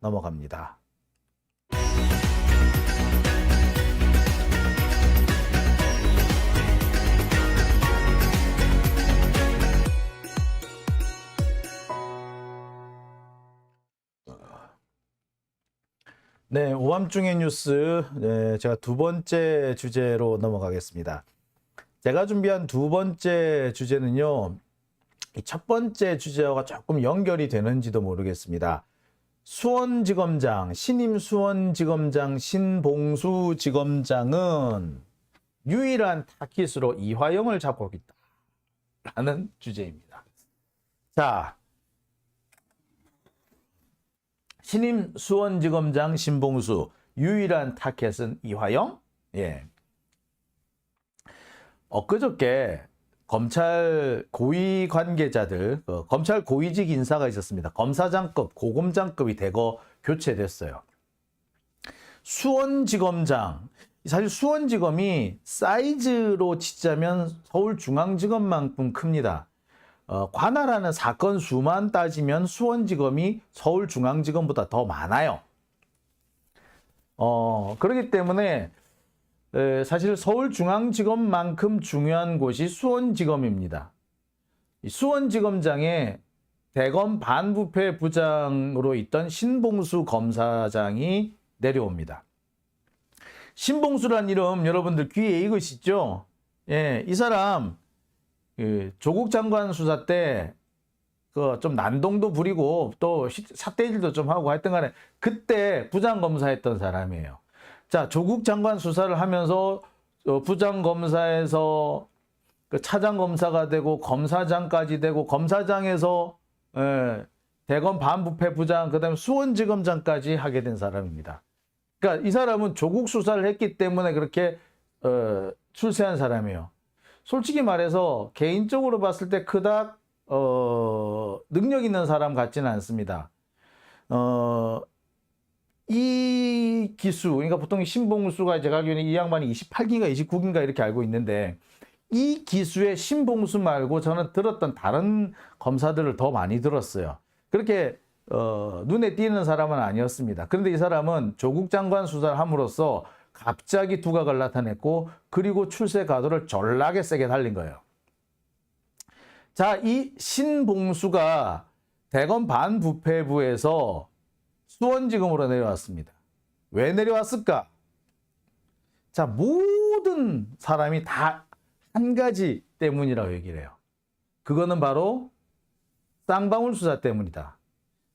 넘어갑니다. 네, 오밤중의 뉴스, 제가 두 번째 주제로 넘어가겠습니다. 제가 준비한 두 번째 주제는요, 첫 번째 주제와 조금 연결이 되는지도 모르겠습니다. 수원지검장, 신임 수원지검장 신봉수 지검장은 유일한 타깃으로 이화영을 잡고 있다라는 주제입니다. 자, 신임 수원지검장 신봉수, 유일한 타겟은 이화영? 예. 엊그저께 검찰 고위 관계자들, 검찰 고위직 인사가 있었습니다. 검사장급, 고검장급이 대거 교체됐어요. 수원지검장, 사실 수원지검이 사이즈로 치자면 서울중앙지검만큼 큽니다. 관할하는 사건 수만 따지면 수원지검이 서울중앙지검보다 더 많아요. 그렇기 때문에 사실 서울중앙지검만큼 중요한 곳이 수원지검입니다. 수원지검장에 대검 반부패 부장으로 있던 신봉수 검사장이 내려옵니다. 신봉수란 이름 여러분들 귀에 익으시죠? 예, 이 사람 조국 장관 수사 때 좀 난동도 부리고 또 삿대질도 좀 하고 하여튼 간에 그때 부장검사했던 사람이에요. 자, 조국 장관 수사를 하면서 부장검사에서 차장검사가 되고 검사장까지 되고 검사장에서 대검 반부패 부장 그다음에 수원지검장까지 하게 된 사람입니다. 그러니까 이 사람은 조국 수사를 했기 때문에 그렇게 출세한 사람이에요. 솔직히 말해서 개인적으로 봤을 때 그닥 능력 있는 사람 같지는 않습니다. 이 기수, 그러니까 보통 신봉수가 제가 알기로는 이 양반이 28기인가 29기인가 이렇게 알고 있는데 이 기수의 신봉수 말고 저는 들었던 다른 검사들을 더 많이 들었어요. 그렇게 눈에 띄는 사람은 아니었습니다. 그런데 이 사람은 조국 장관 수사를 함으로써 갑자기 두각을 나타냈고 그리고 출세 가도를 졸라게 세게 달린 거예요. 자, 이 신봉수가 대검 반부패부에서 수원지검으로 내려왔습니다. 왜 내려왔을까? 자, 모든 사람이 다 한 가지 때문이라고 얘기를 해요. 그거는 바로 쌍방울 수사 때문이다.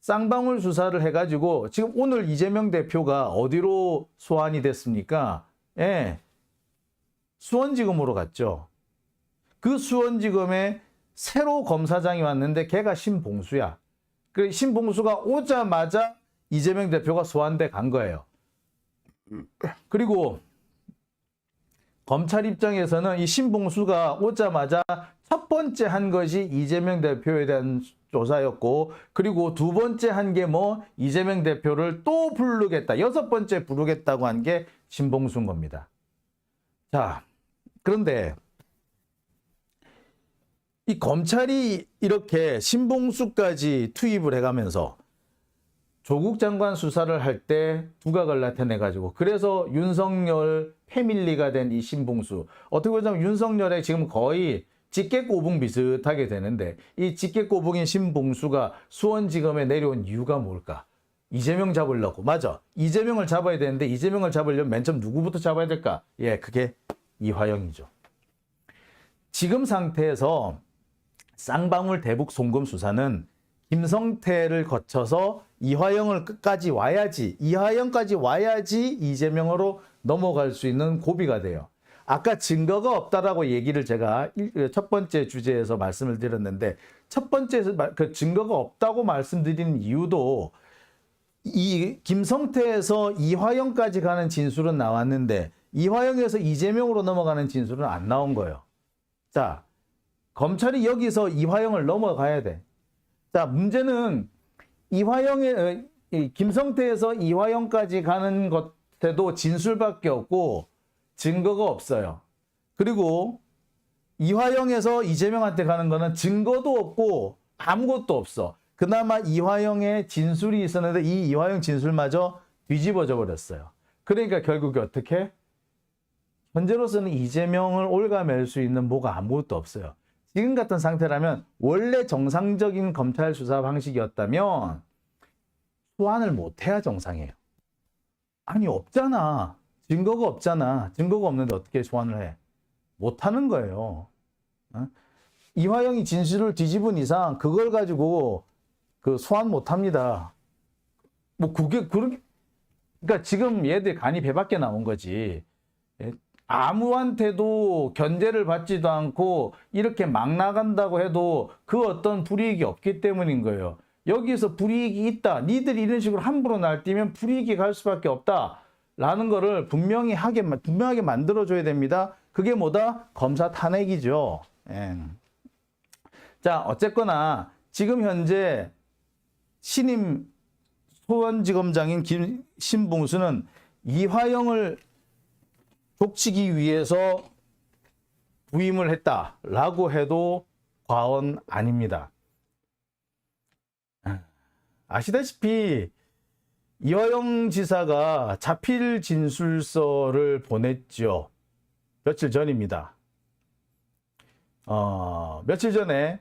쌍방울 수사를 해가지고 지금 오늘 이재명 대표가 어디로 소환이 됐습니까? 예, 수원지검으로 갔죠. 그 수원지검에 새로 검사장이 왔는데 걔가 신봉수야. 그 신봉수가 오자마자 이재명 대표가 소환돼 간 거예요. 그리고 검찰 입장에서는 이 신봉수가 오자마자 첫 번째 한 것이 이재명 대표에 대한 조사였고 그리고 두 번째 한 게 이재명 대표를 또 부르겠다. 여섯 번째 부르겠다고 한 게 신봉수인 겁니다. 자, 그런데 이 검찰이 이렇게 신봉수까지 투입을 해가면서 조국 장관 수사를 할 때 두각을 나타내가지고 그래서 윤석열 패밀리가 된 이 신봉수 어떻게 보자면 윤석열의 지금 거의 직계꼬붕 비슷하게 되는데 이 직계꼬붕인 신봉수가 수원지검에 내려온 이유가 뭘까? 이재명 잡으려고. 맞아. 이재명을 잡아야 되는데 이재명을 잡으려면 맨 처음 누구부터 잡아야 될까? 예, 그게 이화영이죠. 지금 상태에서 쌍방울 대북 송금 수사는 김성태를 거쳐서 이화영을 끝까지 와야지, 이화영까지 와야지 이재명으로 넘어갈 수 있는 고비가 돼요. 아까 증거가 없다라고 얘기를 제가 첫 번째 주제에서 말씀을 드렸는데 첫 번째에서 그 증거가 없다고 말씀드리는 이유도 이 김성태에서 이화영까지 가는 진술은 나왔는데 이화영에서 이재명으로 넘어가는 진술은 안 나온 거예요. 자, 검찰이 여기서 이화영을 넘어가야 돼. 자, 문제는 김성태에서 이화영까지 가는 것에도 진술밖에 없고 증거가 없어요. 그리고 이화영에서 이재명한테 가는 거는 증거도 없고 아무것도 없어. 그나마 이화영의 진술이 있었는데 이 이화영 진술마저 뒤집어져 버렸어요. 그러니까 결국에 어떻게? 현재로서는 이재명을 올가맬 수 있는 뭐가 아무것도 없어요. 지금 같은 상태라면 원래 정상적인 검찰 수사 방식이었다면 소환을 못해야 정상이에요. 아니 없잖아. 증거가 없잖아. 증거가 없는데 어떻게 소환을 해? 못하는 거예요. 이화영이 진술을 뒤집은 이상 그걸 가지고 그 소환 못합니다. 뭐 그게 그러니까 지금 얘들 간이 배밖에 나온 거지. 아무한테도 견제를 받지도 않고 이렇게 막 나간다고 해도 그 어떤 불이익이 없기 때문인 거예요. 여기서 불이익이 있다. 니들이 이런 식으로 함부로 날뛰면 불이익이 갈 수밖에 없다. 라는 거를 분명하게 만들어줘야 됩니다. 그게 뭐다? 검사 탄핵이죠. 예. 자, 어쨌거나 지금 현재 신임 소원지검장인 신봉수는 이화영을 족치기 위해서 부임을 했다라고 해도 과언 아닙니다. 아시다시피 이화영 지사가 자필 진술서를 보냈죠. 며칠 전입니다. 며칠 전에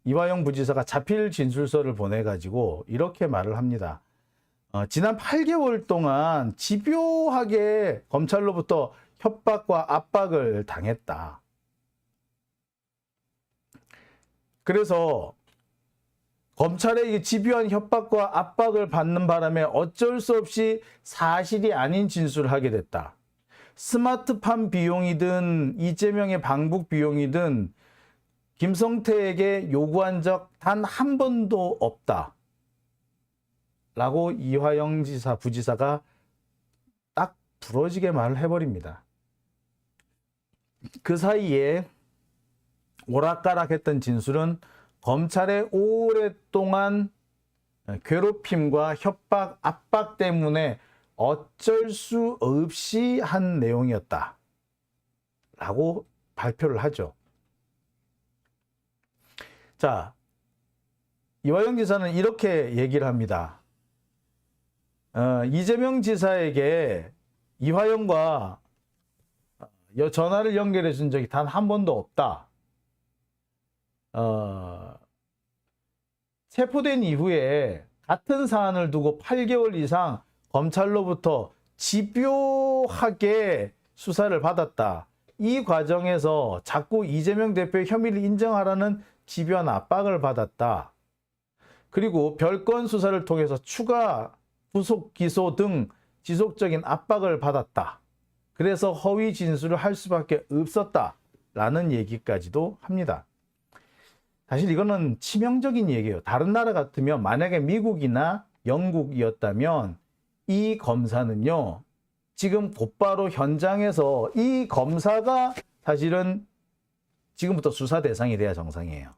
이화영 부지사가 자필 진술서를 보내가지고 이렇게 말을 합니다. 지난 8개월 동안 집요하게 검찰로부터 협박과 압박을 당했다. 그래서 검찰의 집요한 협박과 압박을 받는 바람에 어쩔 수 없이 사실이 아닌 진술을 하게 됐다. 스마트팜 비용이든 이재명의 방북 비용이든 김성태에게 요구한 적 단 한 번도 없다. 라고 이화영 부지사가 딱 부러지게 말을 해버립니다. 그 사이에 오락가락했던 진술은 검찰의 오랫동안 괴롭힘과 협박, 압박 때문에 어쩔 수 없이 한 내용이었다. 라고 발표를 하죠. 자, 이화영 지사는 이렇게 얘기를 합니다. 이재명 지사에게 이화영과 전화를 연결해 준 적이 단 한 번도 없다. 체포된 이후에 같은 사안을 두고 8개월 이상 검찰로부터 집요하게 수사를 받았다. 이 과정에서 자꾸 이재명 대표의 혐의를 인정하라는 집요한 압박을 받았다. 그리고 별건 수사를 통해서 추가 구속 기소 등 지속적인 압박을 받았다. 그래서 허위 진술을 할 수밖에 없었다라는 얘기까지도 합니다. 사실 이거는 치명적인 얘기예요. 다른 나라 같으면 만약에 미국이나 영국이었다면 이 검사는요, 지금 곧바로 현장에서 이 검사가 사실은 지금부터 수사 대상이 돼야 정상이에요.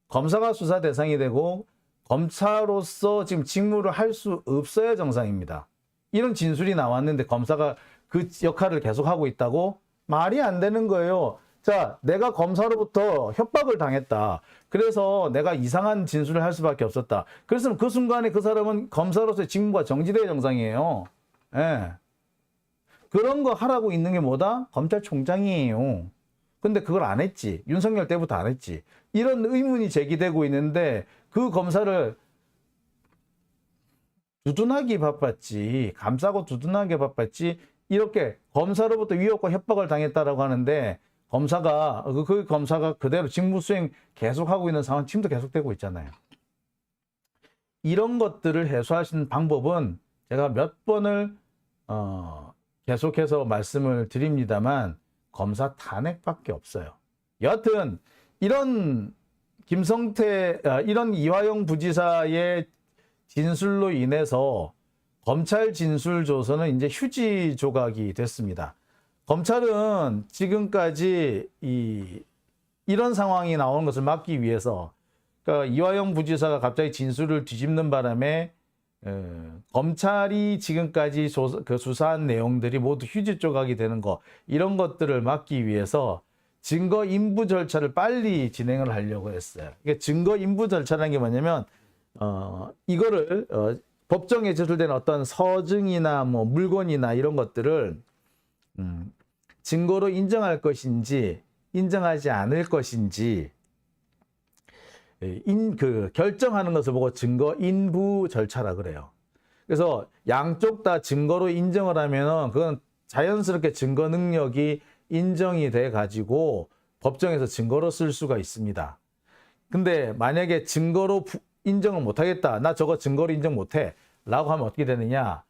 검사가 수사 대상이 되고 검사로서 지금 직무를 할 수 없어야 정상입니다. 이런 진술이 나왔는데 검사가 그 역할을 계속하고 있다고? 말이 안 되는 거예요. 자, 내가 검사로부터 협박을 당했다. 그래서 내가 이상한 진술을 할 수밖에 없었다. 그래서 그 순간에 그 사람은 검사로서의 직무가 정지돼야 정상이에요. 예. 그런 거 하라고 있는 게 뭐다? 검찰총장이에요. 근데 그걸 안 했지. 윤석열 때부터 안 했지. 이런 의문이 제기되고 있는데 그 검사를 두둔하기 바빴지. 감싸고 두둔하기 바빴지. 이렇게 검사로부터 위협과 협박을 당했다라고 하는데 그 검사가 그대로 직무 수행 계속하고 있는 상황 지금도 계속되고 있잖아요. 이런 것들을 해소할 수 있는 방법은 제가 몇 번을 계속해서 말씀을 드립니다만 검사 탄핵밖에 없어요. 여하튼 이런 이런 이화영 부지사의 진술로 인해서 검찰 진술 조서는 이제 휴지 조각이 됐습니다. 검찰은 지금까지 이런 상황이 나오는 것을 막기 위해서, 그러니까 이화영 부지사가 갑자기 진술을 뒤집는 바람에 검찰이 지금까지 수사한 내용들이 모두 휴지 조각이 되는 거, 이런 것들을 막기 위해서 증거 인부 절차를 빨리 진행을 하려고 했어요. 이게 증거 인부 절차라는 게 뭐냐면 이거를 법정에 제출된 어떤 서증이나 뭐 물건이나 이런 것들을 증거로 인정할 것인지 인정하지 않을 것인지 결정하는 것을 보고 증거 인부 절차라 그래요. 그래서 양쪽 다 증거로 인정을 하면은 그건 자연스럽게 증거 능력이 인정이 돼 가지고 법정에서 증거로 쓸 수가 있습니다. 근데 만약에 증거로 인정을 못 하겠다. 나 저거 증거로 인정 못 해. 라고 하면 어떻게 되느냐?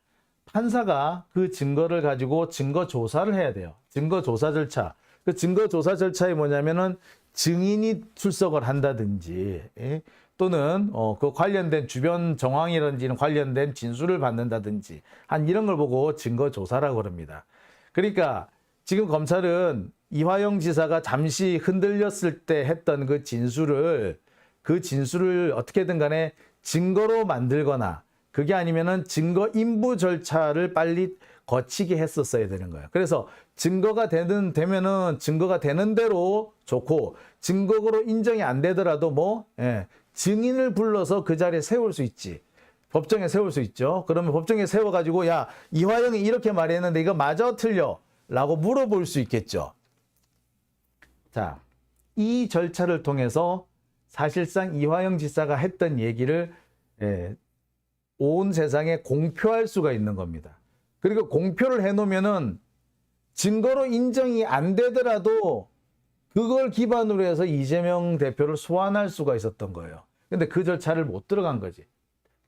판사가 그 증거를 가지고 증거 조사를 해야 돼요. 증거 조사 절차. 그 증거 조사 절차에 뭐냐면은 증인이 출석을 한다든지 또는 그 관련된 주변 정황이라든지 관련된 진술을 받는다든지 한 이런 걸 보고 증거 조사라고 그럽니다. 그러니까 지금 검찰은 이화영 지사가 잠시 흔들렸을 때 했던 그 진술을 어떻게든 간에 증거로 만들거나 그게 아니면은 증거 인부 절차를 빨리 거치게 했었어야 되는 거예요. 그래서 증거가 되면은 증거가 되는 대로 좋고 증거로 인정이 안 되더라도 증인을 불러서 그 자리에 세울 수 있지. 법정에 세울 수 있죠. 그러면 법정에 세워가지고 야 이화영이 이렇게 말했는데 이거 맞아 틀려? 라고 물어볼 수 있겠죠. 자, 이 절차를 통해서 사실상 이화영 지사가 했던 얘기를 온 세상에 공표할 수가 있는 겁니다. 그리고 공표를 해놓으면은 증거로 인정이 안 되더라도 그걸 기반으로 해서 이재명 대표를 소환할 수가 있었던 거예요. 근데 그 절차를 못 들어간 거지.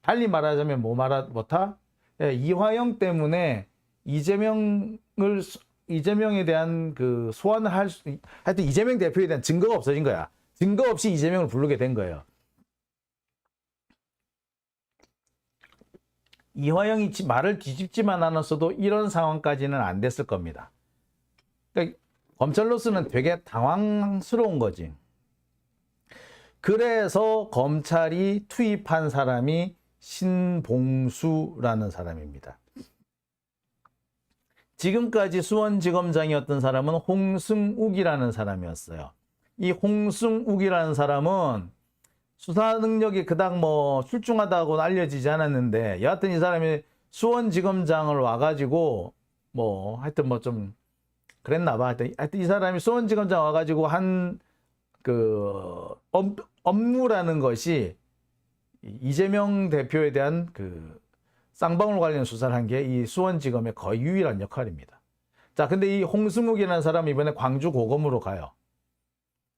달리 말하자면 뭐타? 이화영 때문에 이재명에 대한 그 소환을 하여튼 이재명 대표에 대한 증거가 없어진 거야. 증거 없이 이재명을 부르게 된 거예요. 이화영이 말을 뒤집지만 않았어도 이런 상황까지는 안 됐을 겁니다. 그러니까 검찰로서는 되게 당황스러운 거지. 그래서 검찰이 투입한 사람이 신봉수라는 사람입니다. 지금까지 수원지검장이었던 사람은 홍승욱이라는 사람이었어요. 이 홍승욱이라는 사람은 수사 능력이 그닥 출중하다고 알려지지 않았는데 여하튼 이 사람이 수원지검장을 와가지고 하여튼 좀 그랬나 봐. 하여튼 이 사람이 수원지검장 와가지고 한 그 업무라는 것이 이재명 대표에 대한 그 쌍방울 관련 수사를 한 게 이 수원지검의 거의 유일한 역할입니다. 자, 근데 이 홍승욱이라는 사람이 이번에 광주 고검으로 가요.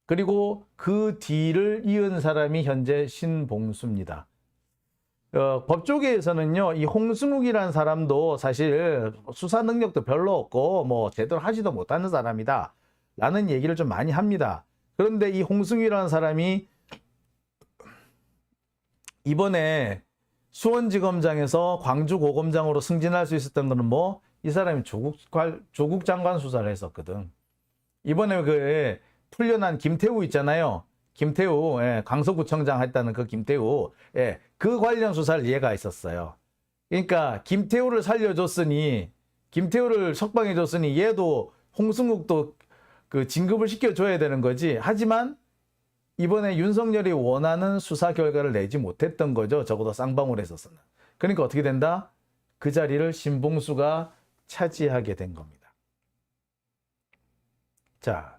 그리고 그 뒤를 이은 사람이 현재 신봉수입니다. 법조계에서는요, 이 홍승욱이라는 사람도 사실 수사 능력도 별로 없고 제대로 하지도 못하는 사람이다 라는 얘기를 좀 많이 합니다. 그런데 이 홍승욱이라는 사람이 이번에 수원지검장에서 광주고검장으로 승진할 수 있었던 거는 이 사람이 조국 장관 수사를 했었거든. 이번에 풀려난 김태우 있잖아요. 김태우, 강서구청장 했다는 그 김태우, 그 관련 수사를 얘가 있었어요. 그러니까 김태우를 살려줬으니, 김태우를 석방해줬으니 얘도 홍승욱도 그 진급을 시켜줘야 되는 거지. 하지만 이번에 윤석열이 원하는 수사 결과를 내지 못했던 거죠. 적어도 쌍방울에서는. 그러니까 어떻게 된다? 그 자리를 신봉수가 차지하게 된 겁니다. 자,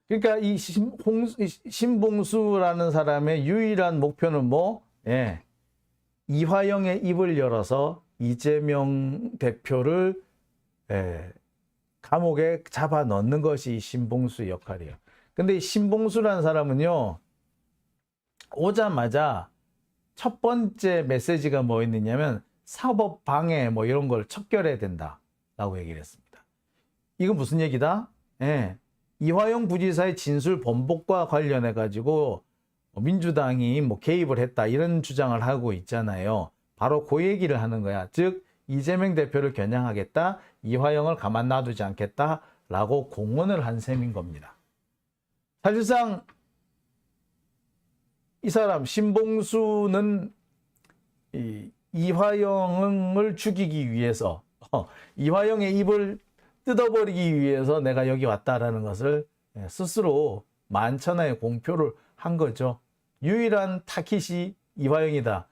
그러니까 이 신봉수라는 사람의 유일한 목표는 이화영의 입을 열어서 이재명 대표를 감옥에 잡아 넣는 것이 신봉수의 역할이에요. 근데 이 신봉수라는 사람은요, 오자마자 첫 번째 메시지가 뭐였느냐면 사법 방해 이런 걸 척결해야 된다라고 얘기를 했습니다. 이건 무슨 얘기다? 이화영 부지사의 진술 번복과 관련해 가지고 민주당이 개입을 했다 이런 주장을 하고 있잖아요. 바로 그 얘기를 하는 거야. 즉 이재명 대표를 겨냥하겠다, 이화영을 가만 놔두지 않겠다라고 공언을 한 셈인 겁니다. 사실상 이 사람 신봉수는 이화영을 죽이기 위해서 이화영의 입을 뜯어버리기 위해서 내가 여기 왔다라는 것을 스스로 만천하에 공표를 한 거죠. 유일한 타깃이 이화영이다.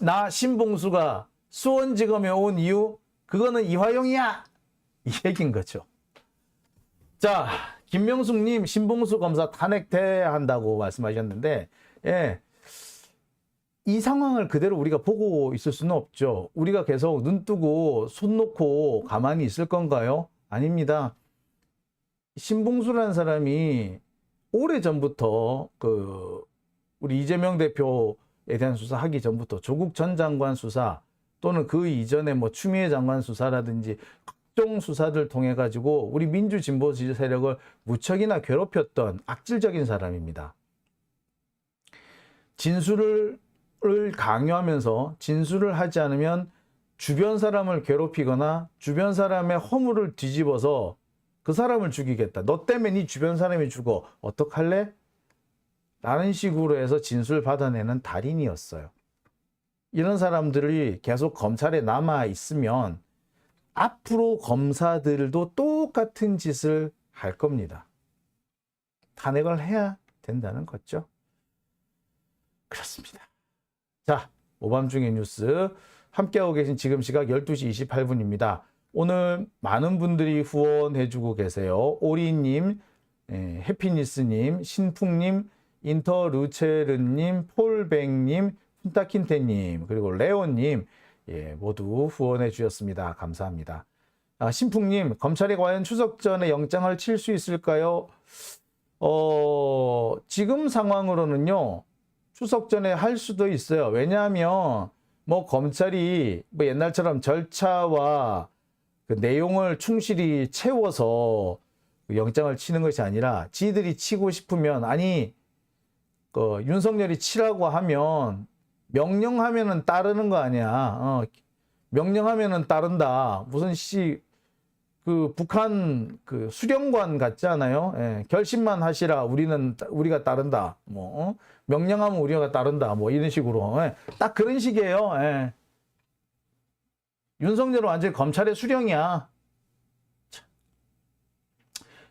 나 신봉수가 수원지검에 온 이유, 그거는 이화영이야! 이 얘기인 거죠. 자, 김명숙님, 신봉수 검사 탄핵돼야 한다고 말씀하셨는데, 예, 이 상황을 그대로 우리가 보고 있을 수는 없죠. 우리가 계속 눈 뜨고 손 놓고 가만히 있을 건가요? 아닙니다. 신봉수라는 사람이 오래전부터 우리 이재명 대표에 대한 수사하기 전부터 조국 전 장관 수사 또는 그 이전에 뭐 추미애 장관 수사라든지 각종 수사들 통해 가지고 우리 민주진보 지지 세력을 무척이나 괴롭혔던 악질적인 사람입니다. 진술을 강요하면서 진술을 하지 않으면 주변 사람을 괴롭히거나 주변 사람의 허물을 뒤집어서 그 사람을 죽이겠다. 너 때문에 네 주변 사람이 죽어. 어떡할래? 라는 식으로 해서 진술 받아내는 달인이었어요. 이런 사람들이 계속 검찰에 남아 있으면 앞으로 검사들도 똑같은 짓을 할 겁니다. 탄핵을 해야 된다는 거죠. 그렇습니다. 자, 오밤중의 뉴스 함께하고 계신 지금 시각 12시 28분입니다. 오늘 많은 분들이 후원해주고 계세요. 오리님, 해피니스님, 신풍님, 인터루체르님, 폴백님, 푼타킨테님, 그리고 레오님, 모두 후원해 주셨습니다. 감사합니다. 신풍님, 검찰이 과연 추석 전에 영장을 칠 수 있을까요? 지금 상황으로는요, 추석 전에 할 수도 있어요. 왜냐하면 뭐 검찰이 뭐 옛날처럼 절차와 그 내용을 충실히 채워서 영장을 치는 것이 아니라 지들이 치고 싶으면, 아니 윤석열이 치라고 하면 명령하면은 따르는 거 아니야. 명령하면은 따른다. 무슨 그 북한 그 수령관 같지 않아요? 예, 결심만 하시라. 우리가 따른다. 뭐 명령하면 우리가 따른다. 뭐 이런 식으로. 딱 그런 식이에요. 예. 윤석열은 완전히 검찰의 수령이야.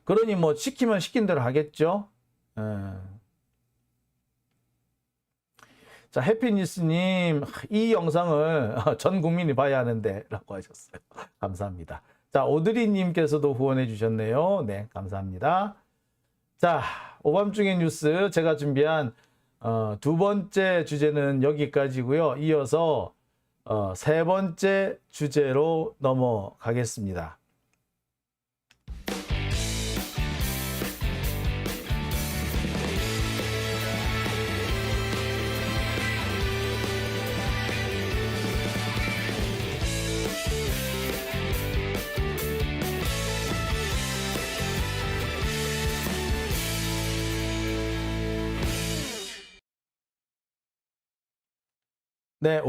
그러니 뭐 시키면 시킨 대로 하겠죠. 자, 해피니스님, 이 영상을 전 국민이 봐야 하는데 라고 하셨어요. 감사합니다. 자, 오드리님께서도 후원해 주셨네요. 네, 감사합니다. 자, 오밤중의 뉴스 제가 준비한 두 번째 주제는 여기까지고요. 이어서 세 번째 주제로 넘어가겠습니다. 네,